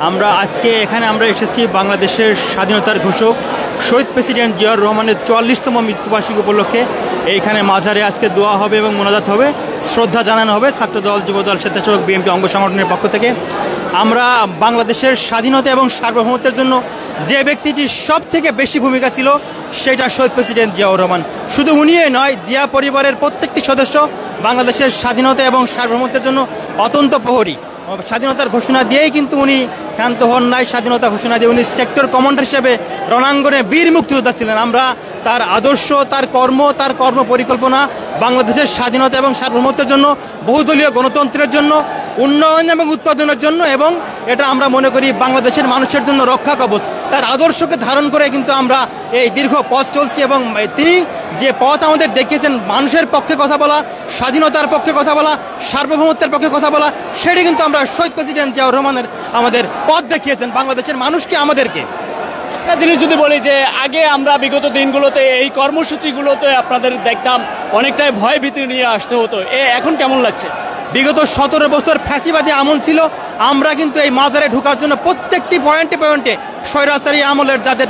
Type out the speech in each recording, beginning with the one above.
আমরা আজকে এখানে আমরা এসেছি বাংলাদেশের স্বাধীনতার ঘোষক শহীদ প্রেসিডেন্ট জিয়াউর রহমানের ৪৪তম মৃত্যুবার্ষিকী উপলক্ষে এইখানে মাজারে আজকে দোয়া হবে এবং মোনাজাত হবে, শ্রদ্ধা জানানো হবে ছাত্রদল, যুবদল, স্বেচ্ছাসেবক, বিএনপি অঙ্গ সংগঠনের পক্ষ থেকে। আমরা বাংলাদেশের স্বাধীনতা এবং সার্বভৌমত্বের জন্য যে ব্যক্তিটির সব থেকে বেশি ভূমিকা ছিল সেটা শহীদ প্রেসিডেন্ট জিয়াউর রহমান। শুধু উনিই নয়, জিয়া পরিবারের প্রত্যেকটি সদস্য বাংলাদেশের স্বাধীনতা এবং সার্বভৌমত্বের জন্য অত্যন্ত প্রহরী। স্বাধীনতার ঘোষণা দিয়েই কিন্তু উনি ক্ষান্ত হন নাই, স্বাধীনতা ঘোষণা দিয়ে উনি সেক্টর কমান্ডার হিসেবে রণাঙ্গনে বীর মুক্তিযোদ্ধা ছিলেন। আমরা তার আদর্শ, তার কর্ম পরিকল্পনা বাংলাদেশের স্বাধীনতা এবং সার্বভৌমত্বের জন্য, বহুদলীয় গণতন্ত্রের জন্য, উন্নয়ন এবং উৎপাদনের জন্য, এবং এটা আমরা মনে করি বাংলাদেশের মানুষের জন্য রক্ষা কবচ। তার আদর্শকে ধারণ করে কিন্তু আমরা এই দীর্ঘ পথ চলছি এবং তিনি যে পথ আমাদের দেখিয়েছেন, মানুষের পক্ষে কথা বলা, স্বাধীনতার পক্ষে কথা বলা, সার্বভৌমত্বের পক্ষে কথা বলা, সেটি কিন্তু আমরা শহীদ প্রেসিডেন্ট জিয়াউর রহমানের আমাদের পথ দেখিয়েছেন বাংলাদেশের মানুষকে, আমাদেরকে। একটা জিনিস যদি বলি যে আগে আমরা বিগত দিনগুলোতে এই কর্মসূচিগুলোতে আপনাদের দেখতাম অনেকটাই ভয় ভীতি নিয়ে আসতে হতো, এখন কেমন লাগছে? বিগত 17 বছর ফ্যাসিবাদী আমল ছিল, আমরা কিন্তু এই মাজারে ঢোকার জন্য প্রত্যেকটি পয়েন্টে পয়েন্টে স্বৈরাচারী আমলের যাদের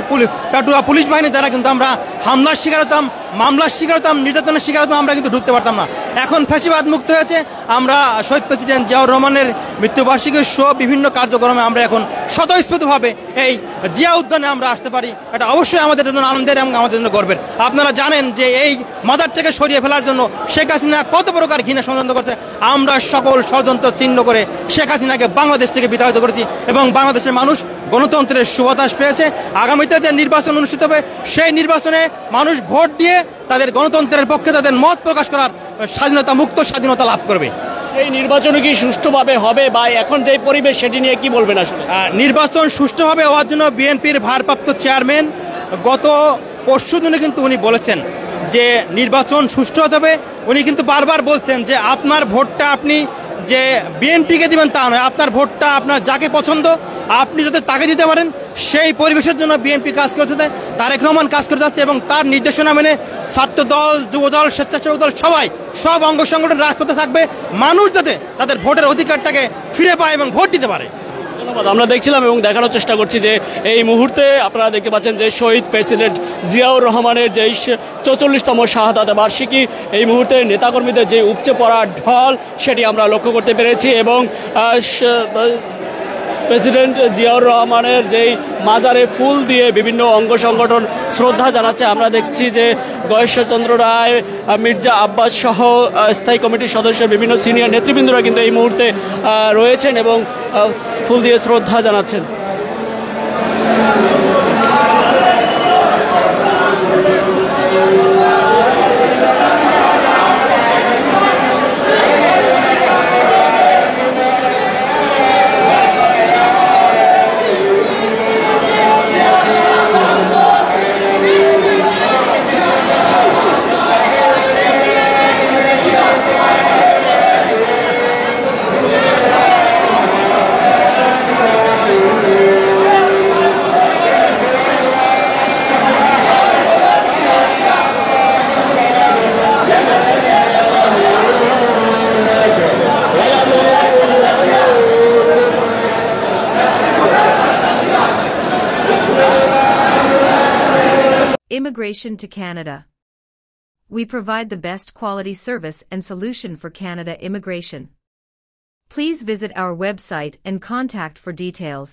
পেটুয়া পুলিশ বাহিনী দ্বারা কিন্তু আমরা হামলার শিকার হতাম, মামলার শিকার হতাম, নির্যাতনের শিকার হতাম, আমরা কিন্তু ঢুকতে পারতাম না। এখন ফ্যাসিবাদ মুক্ত হয়েছে, আমরা শহীদ প্রেসিডেন্ট জিয়াউর রহমানের মৃত্যুবার্ষিকী সহ বিভিন্ন কার্যক্রমে আমরা এখন স্বতঃস্ফূর্তভাবে এই জিয়া উদ্যানে আমরা আসতে পারি। এটা অবশ্যই আমাদের জন্য আনন্দের এবং আমাদের জন্য গর্বের। আপনারা জানেন যে এই মাজারটাকে সরিয়ে ফেলার জন্য শেখ হাসিনা কত প্রকার ঘৃণা ষড়যন্ত্র করছে। আমরা সকল ষড়যন্ত্র ছিন্ন করে শেখ হাসিনাকে বাংলাদেশ থেকে বিতাড়িত করেছি এবং বাংলাদেশের মানুষ গণতন্ত্রের সুবাতাস পেয়েছে। আগামীতে যে নির্বাচন অনুষ্ঠিত হবে, সেই নির্বাচনে মানুষ ভোট দিয়ে তাদের গণতন্ত্রের পক্ষে তাদের মত প্রকাশ করার স্বাধীনতা, মুক্ত স্বাধীনতা লাভ করবে। এই নির্বাচনে কি সুষ্ঠুভাবে হবে বা এখন যে পরিবেশ সেটি নিয়ে কি বলবেন? আসলে নির্বাচন সুষ্ঠুভাবে হওয়ার জন্য বিএনপির ভারপ্রাপ্ত চেয়ারম্যান গত পরশু দিনে কিন্তু উনি বলেছেন যে নির্বাচন সুষ্ঠু হতে হবে। উনি কিন্তু বারবার বলছেন যে আপনার ভোটটা আপনি যে বিএনপিকে দিবেন তা নয়, আপনার ভোটটা আপনার যাকে পছন্দ আপনি যাতে তাকে দিতে পারেন, সেই পরিবেশের জন্য বিএনপি কাজ করতে দেয়, তারেক রহমান কাজ করে যাচ্ছে এবং তার নির্দেশনা মেনে ছাত্রদল, যুবদল, স্বেচ্ছাসেবক দল সব অঙ্গ সংগঠন রাজপথে থাকবে, মানুষ যাতে তাদের ভোটের অধিকারটাকে ফিরে পায় এবং ভোট দিতে পারে। ধন্যবাদ। আমরা দেখছিলাম এবং দেখানোর চেষ্টা করছি যে এই মুহূর্তে আপনারা দেখতে পাচ্ছেন যে শহীদ প্রেসিডেন্ট জিয়াউর রহমানের যে 44তম শাহাদাত বার্ষিকী, এই মুহূর্তে নেতাকর্মীদের যে উপচে পড়া ঢল সেটি আমরা লক্ষ্য করতে পেরেছি এবং প্রেসিডেন্ট জিয়াউর রহমানের যেই মাজারে ফুল দিয়ে বিভিন্ন অঙ্গ সংগঠন শ্রদ্ধা জানাচ্ছে। আমরা দেখছি যে গয়েশ্বরচন্দ্র রায়, মির্জা আব্বাস সহ স্থায়ী কমিটির সদস্য, বিভিন্ন সিনিয়র নেতৃবৃন্দরা কিন্তু এই মুহূর্তে রয়েছেন এবং ফুল দিয়ে শ্রদ্ধা জানাচ্ছেন। Immigration to Canada. We provide the best quality service and solution for Canada immigration. Please visit our website and contact for details.